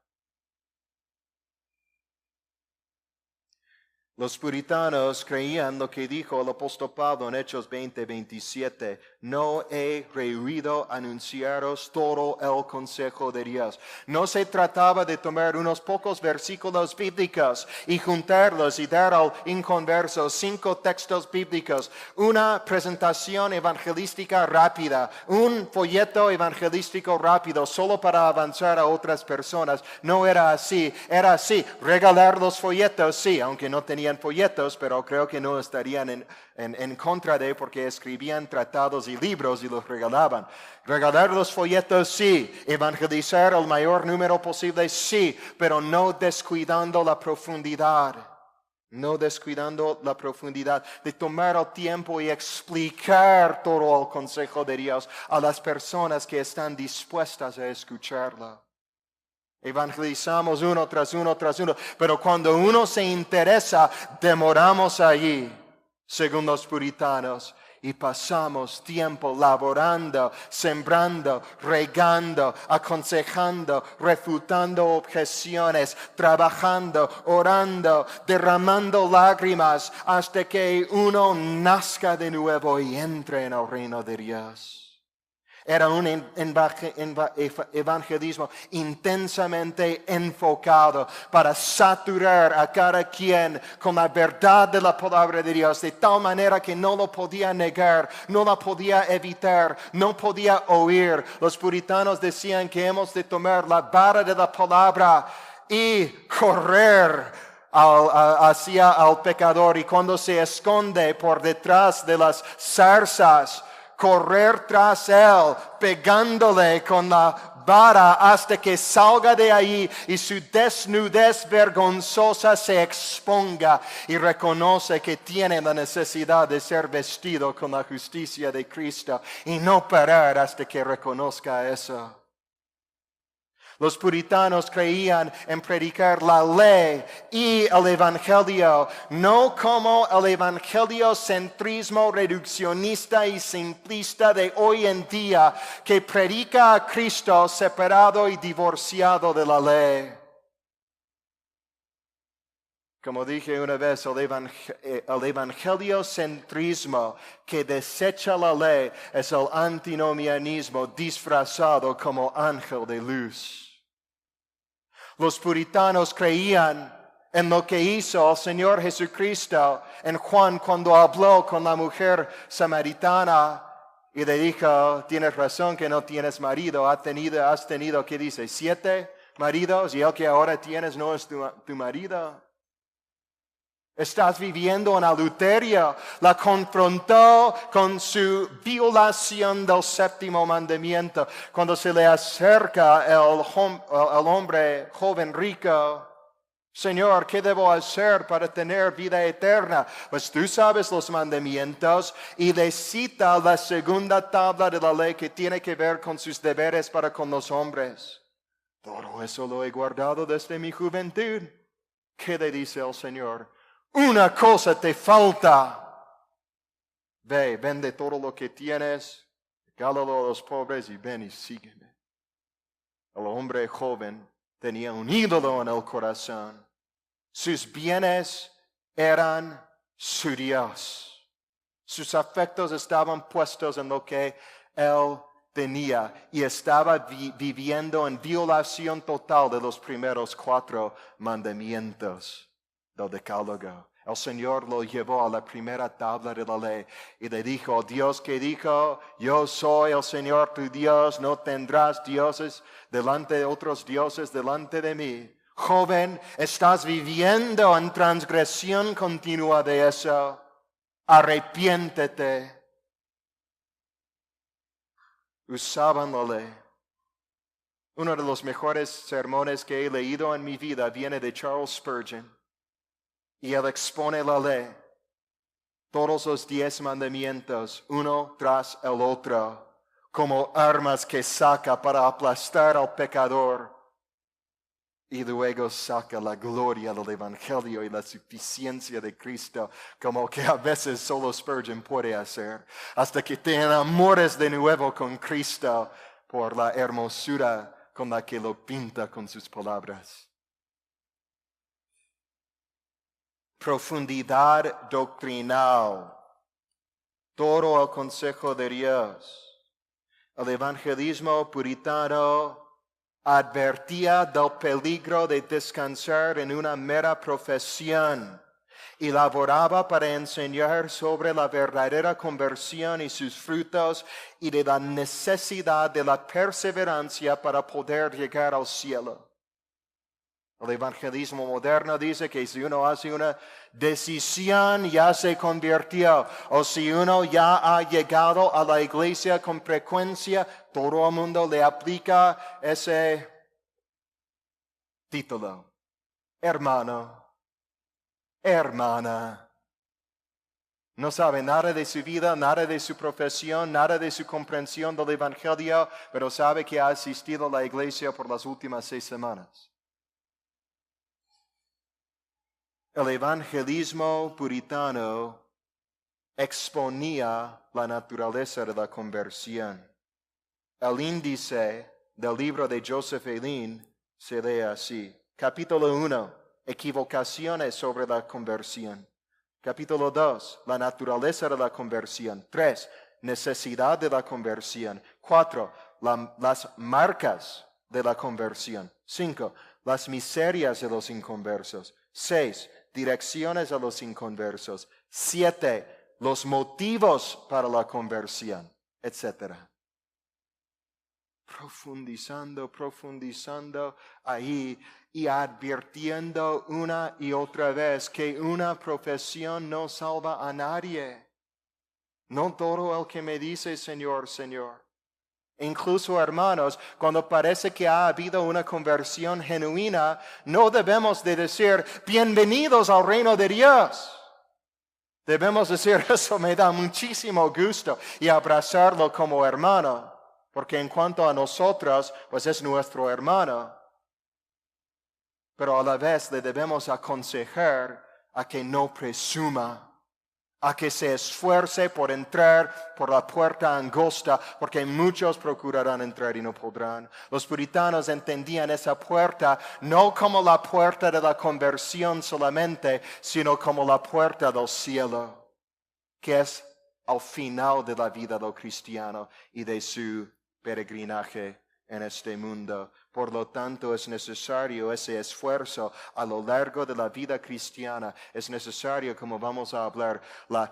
Los puritanos creían lo que dijo el apóstol Pablo en Hechos 20:27. No he rehuido anunciaros todo el consejo de Dios. No se trataba de tomar unos pocos versículos bíblicos y juntarlos y dar al inconverso 5 textos bíblicos, una presentación evangelística rápida, un folleto evangelístico rápido solo para avanzar a otras personas. No era así. Era así. Regalar los folletos, sí, aunque no tenían folletos, pero creo que no estarían en contra de, porque escribían tratados y libros y los regalaban. Regalar los folletos, sí. Evangelizar el mayor número posible, sí, pero no descuidando la profundidad. No descuidando la profundidad de tomar el tiempo y explicar todo el consejo de Dios a las personas que están dispuestas a escucharlo. Evangelizamos uno tras uno, pero cuando uno se interesa, demoramos allí, según los puritanos, y pasamos tiempo laborando, sembrando, regando, aconsejando, refutando objeciones, trabajando, orando, derramando lágrimas, hasta que uno nazca de nuevo y entre en el reino de Dios. Era un evangelismo intensamente enfocado para saturar a cada quien con la verdad de la palabra de Dios, de tal manera que no lo podía negar, no la podía evitar, no podía oír. Los puritanos decían que hemos de tomar la vara de la palabra y correr hacia al pecador, y cuando se esconde por detrás de las zarzas, correr tras él, pegándole con la vara hasta que salga de ahí y su desnudez vergonzosa se exponga y reconoce que tiene la necesidad de ser vestido con la justicia de Cristo y no parar hasta que reconozca eso. Los puritanos creían en predicar la ley y el evangelio, no como el evangeliocentrismo reduccionista y simplista de hoy en día que predica a Cristo separado y divorciado de la ley. Como dije una vez, el evangeliocentrismo que desecha la ley es el antinomianismo disfrazado como ángel de luz. Los puritanos creían en lo que hizo el Señor Jesucristo en Juan cuando habló con la mujer samaritana y le dijo, tienes razón que no tienes marido, has tenido, ¿qué dice? 7 maridos y el que ahora tienes no es tu marido. Estás viviendo en adulterio. La confrontó con su violación del 7º mandamiento. Cuando se le acerca el hombre joven rico, Señor, ¿qué debo hacer para tener vida eterna? Pues tú sabes los mandamientos y le cita la 2ª tabla de la ley que tiene que ver con sus deberes para con los hombres. Todo eso lo he guardado desde mi juventud. ¿Qué le dice el Señor? Una cosa te falta. Ve, vende todo lo que tienes, regálalo a los pobres y ven y sígueme. El hombre joven tenía un ídolo en el corazón. Sus bienes eran su Dios. Sus afectos estaban puestos en lo que él tenía y estaba viviendo en violación total de los primeros 4 mandamientos del decálogo. El Señor lo llevó a la primera tabla de la ley y le dijo, Dios que dijo, yo soy el Señor tu Dios, no tendrás dioses delante de otros dioses delante de mí. Joven, estás viviendo en transgresión continua de eso. Arrepiéntete. Usaban la ley. Uno de los mejores sermones que he leído en mi vida viene de Charles Spurgeon. Y él expone la ley, todos los 10 mandamientos, uno tras el otro, como armas que saca para aplastar al pecador. Y luego saca la gloria del Evangelio y la suficiencia de Cristo, como que a veces solo Spurgeon puede hacer, hasta que te enamores de nuevo con Cristo por la hermosura con la que lo pinta con sus palabras. Profundidad doctrinal. Todo el consejo de Dios. El evangelismo puritano advertía del peligro de descansar en una mera profesión y laboraba para enseñar sobre la verdadera conversión y sus frutos y de la necesidad de la perseverancia para poder llegar al cielo. El evangelismo moderno dice que si uno hace una decisión ya se convirtió, o si uno ya ha llegado a la iglesia con frecuencia, todo el mundo le aplica ese título. Hermano, hermana. No sabe nada de su vida, nada de su profesión, nada de su comprensión del evangelio, pero sabe que ha asistido a la iglesia por las últimas 6 semanas. El evangelismo puritano exponía la naturaleza de la conversión. El índice del libro de Josef se lee así. Capítulo 1, equivocaciones sobre la conversión. Capítulo 2, la naturaleza de la conversión. 3, necesidad de la conversión. 4, las marcas de la conversión. 5, las miserias de los inconversos. 6, direcciones a los inconversos. 7, los motivos para la conversión, etc. Profundizando ahí y advirtiendo una y otra vez que una profesión no salva a nadie. No todo el que me dice Señor, Señor. Incluso, hermanos, cuando parece que ha habido una conversión genuina, no debemos de decir, bienvenidos al reino de Dios. Debemos decir, eso me da muchísimo gusto y abrazarlo como hermano, porque en cuanto a nosotros, pues es nuestro hermano. Pero a la vez le debemos aconsejar a que no presuma, a que se esfuerce por entrar por la puerta angosta, porque muchos procurarán entrar y no podrán. Los puritanos entendían esa puerta no como la puerta de la conversión solamente, sino como la puerta del cielo, que es al final de la vida del cristiano y de su peregrinaje en este mundo. Por lo tanto, es necesario ese esfuerzo a lo largo de la vida cristiana. Es necesario, como vamos a hablar, la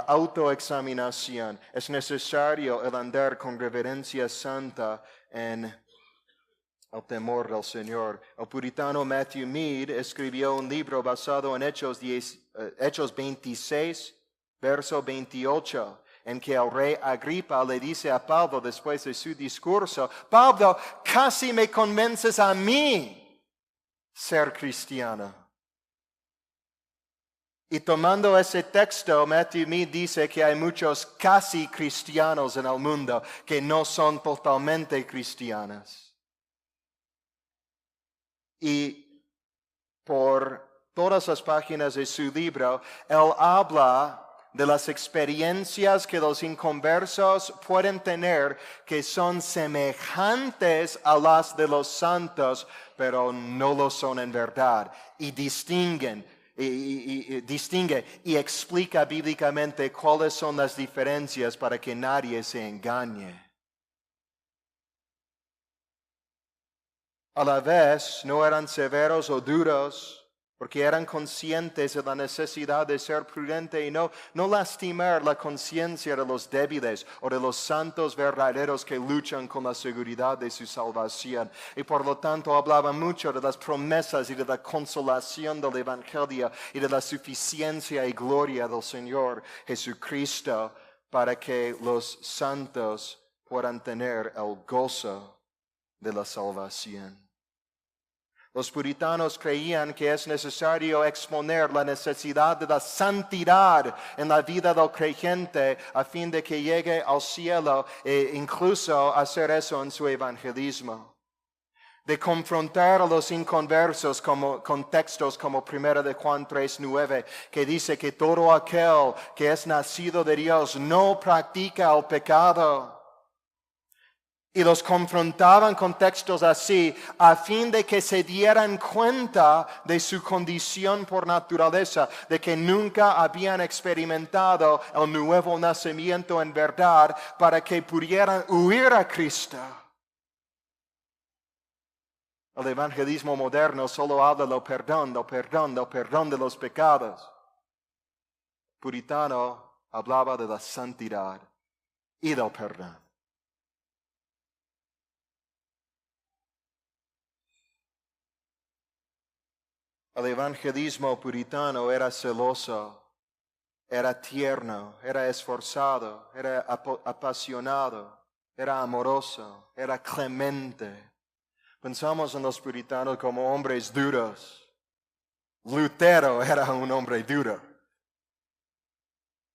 autoexaminación. Es necesario el andar con reverencia santa en el temor del Señor. El puritano Matthew Mead escribió un libro basado en Hechos 26, verso 28. En que el rey Agripa le dice a Pablo después de su discurso, Pablo, casi me convences a mí ser cristiano. Y tomando ese texto, Matthew Mead dice que hay muchos casi cristianos en el mundo que no son totalmente cristianos. Y por todas las páginas de su libro, él habla de las experiencias que los inconversos pueden tener, que son semejantes a las de los santos, pero no lo son en verdad. Y distingue y explica bíblicamente cuáles son las diferencias para que nadie se engañe. A la vez, no eran severos o duros, porque eran conscientes de la necesidad de ser prudente y no lastimar la conciencia de los débiles o de los santos verdaderos que luchan con la seguridad de su salvación. Y por lo tanto hablaba mucho de las promesas y de la consolación del Evangelio y de la suficiencia y gloria del Señor Jesucristo para que los santos puedan tener el gozo de la salvación. Los puritanos creían que es necesario exponer la necesidad de la santidad en la vida del creyente a fin de que llegue al cielo e incluso hacer eso en su evangelismo. De confrontar a los inconversos con textos como 1 de Juan 3:9, que dice que todo aquel que es nacido de Dios no practica el pecado. Y los confrontaban con textos así a fin de que se dieran cuenta de su condición por naturaleza, de que nunca habían experimentado el nuevo nacimiento en verdad para que pudieran huir a Cristo. El evangelismo moderno solo habla del perdón de los pecados. Puritano hablaba de la santidad y del perdón. El evangelismo puritano era celoso, era tierno, era esforzado, era apasionado, era amoroso, era clemente. Pensamos en los puritanos como hombres duros. Lutero era un hombre duro,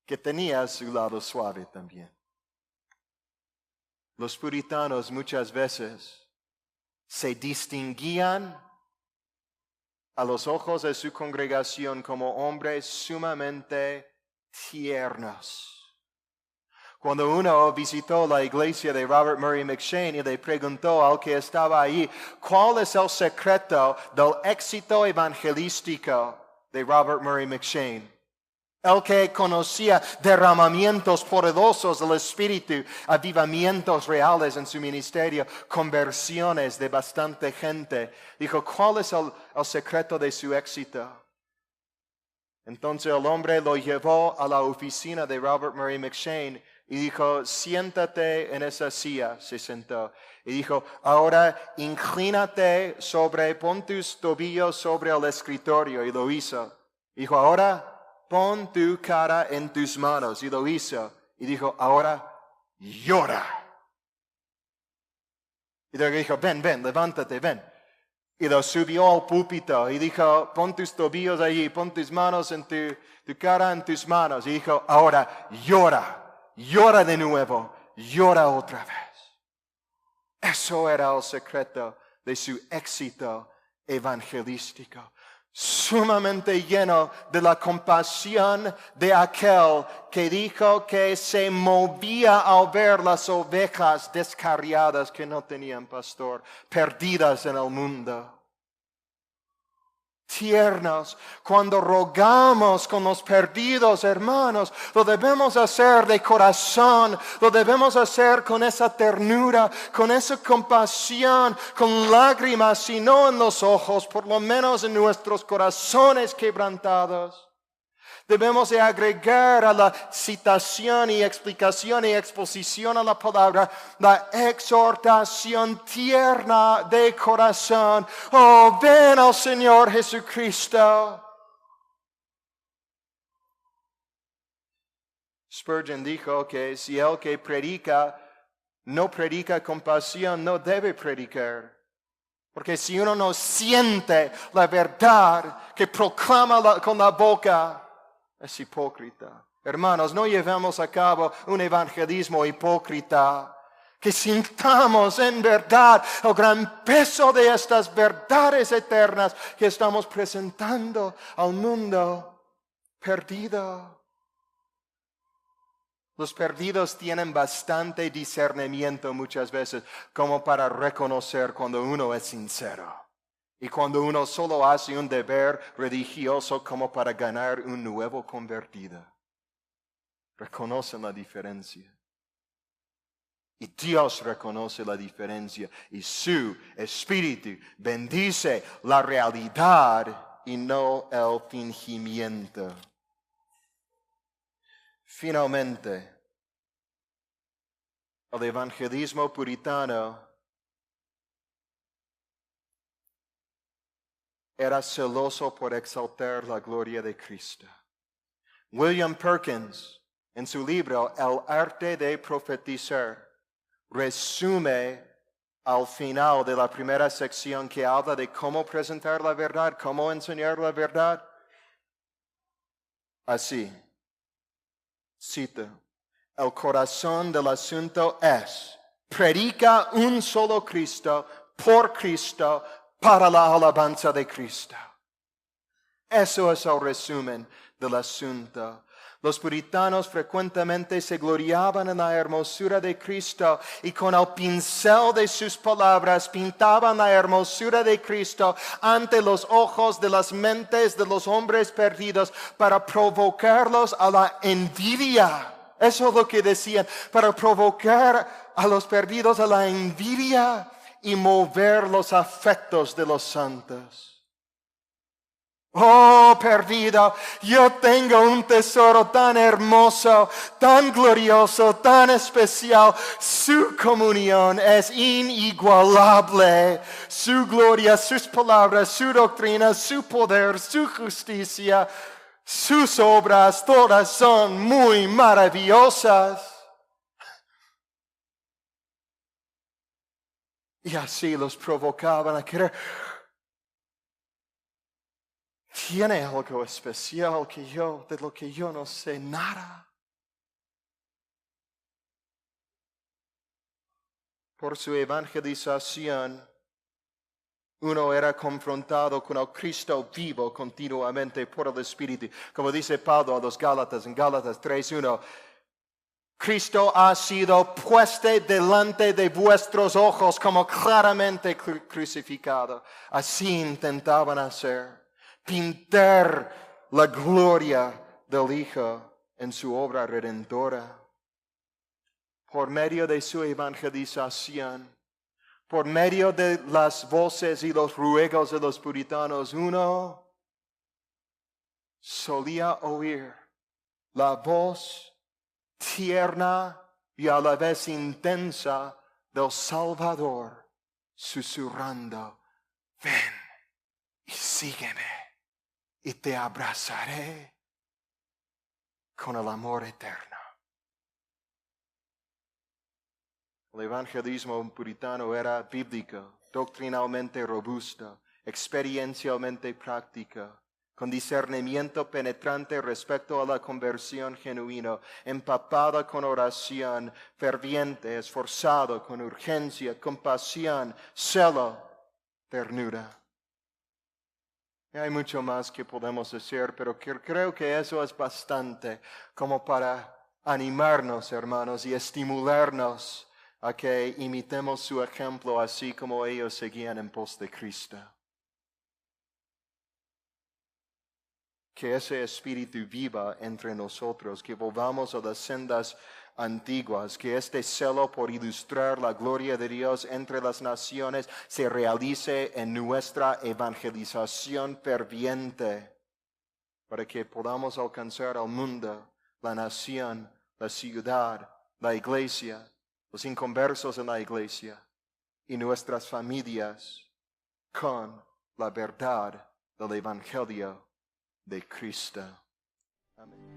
que tenía su lado suave también. Los puritanos muchas veces se distinguían a los ojos de su congregación como hombres sumamente tiernos. Cuando uno visitó la iglesia de Robert Murray McCheyne y le preguntó al que estaba ahí, ¿cuál es el secreto del éxito evangelístico de Robert Murray McCheyne? El que conocía derramamientos poderosos del Espíritu, avivamientos reales en su ministerio, conversiones de bastante gente. Dijo, ¿cuál es el secreto de su éxito? Entonces el hombre lo llevó a la oficina de Robert Murray McCheyne y dijo, siéntate en esa silla. Se sentó. Y dijo, ahora inclínate pon tus tobillos sobre el escritorio. Y lo hizo. Dijo, ahora pon tu cara en tus manos. Y lo hizo. y dijo, ahora llora. Y luego dijo, ven, levántate, ven. Y lo subió al púlpito y dijo, pon tus tobillos allí, pon tus manos en tu cara en tus manos. Y dijo, ahora llora de nuevo, llora otra vez. Eso era el secreto de su éxito evangelístico. Sumamente lleno de la compasión de aquel que dijo que se movía al ver las ovejas descarriadas que no tenían pastor, perdidas en el mundo. Tiernos, cuando rogamos con los perdidos, hermanos, lo debemos hacer de corazón, lo debemos hacer con esa ternura, con esa compasión, con lágrimas, si no en los ojos, por lo menos en nuestros corazones quebrantados. Debemos de agregar a la citación y explicación y exposición a la palabra la exhortación tierna de corazón. Oh, ven al Señor Jesucristo. Spurgeon dijo que si el que predica no predica con pasión, no debe predicar. Porque si uno no siente la verdad que proclama con la boca, es hipócrita. Hermanos, no llevemos a cabo un evangelismo hipócrita. Que sintamos en verdad el gran peso de estas verdades eternas que estamos presentando al mundo perdido. Los perdidos tienen bastante discernimiento muchas veces como para reconocer cuando uno es sincero. Y cuando uno solo hace un deber religioso como para ganar un nuevo convertido. Reconocen la diferencia. Y Dios reconoce la diferencia. Y su Espíritu bendice la realidad y no el fingimiento. Finalmente, el evangelismo puritano era celoso por exaltar la gloria de Cristo. William Perkins, en su libro El arte de profetizar, resume al final de la primera sección que habla de cómo presentar la verdad, cómo enseñar la verdad. Así, cito, el corazón del asunto es, predica un solo Cristo, por Cristo, para la alabanza de Cristo. Eso es el resumen del asunto. Los puritanos frecuentemente se gloriaban en la hermosura de Cristo y con el pincel de sus palabras pintaban la hermosura de Cristo ante los ojos de las mentes de los hombres perdidos para provocarlos a la envidia. Eso es lo que decían, para provocar a los perdidos a la envidia y mover los afectos de los santos. Oh, perdido, yo tengo un tesoro tan hermoso, tan glorioso, tan especial. Su comunión es inigualable. Su gloria, sus palabras, su doctrina, su poder, su justicia, sus obras, todas son muy maravillosas. Y así los provocaban a querer. Tiene algo especial de lo que yo no sé nada. Por su evangelización, uno era confrontado con el Cristo vivo continuamente por el Espíritu. Como dice Pablo a los Gálatas en Gálatas 3:1. Cristo ha sido puesto delante de vuestros ojos como claramente crucificado. Así intentaban hacer, pintar la gloria del Hijo en su obra redentora. Por medio de su evangelización, por medio de las voces y los ruegos de los puritanos, uno solía oír la voz tierna y a la vez intensa del Salvador, susurrando, ven y sígueme y te abrazaré con el amor eterno. El evangelismo puritano era bíblico, doctrinalmente robusto, experiencialmente práctico, con discernimiento penetrante respecto a la conversión genuina, empapada con oración ferviente, esforzado con urgencia, compasión, celo, ternura. Y hay mucho más que podemos decir, pero creo que eso es bastante como para animarnos, hermanos, y estimularnos a que imitemos su ejemplo así como ellos seguían en pos de Cristo. Que ese espíritu viva entre nosotros, que volvamos a las sendas antiguas, que este celo por ilustrar la gloria de Dios entre las naciones se realice en nuestra evangelización ferviente, para que podamos alcanzar al mundo, la nación, la ciudad, la iglesia, los inconversos en la iglesia y nuestras familias con la verdad del Evangelio de Cristo. Amén.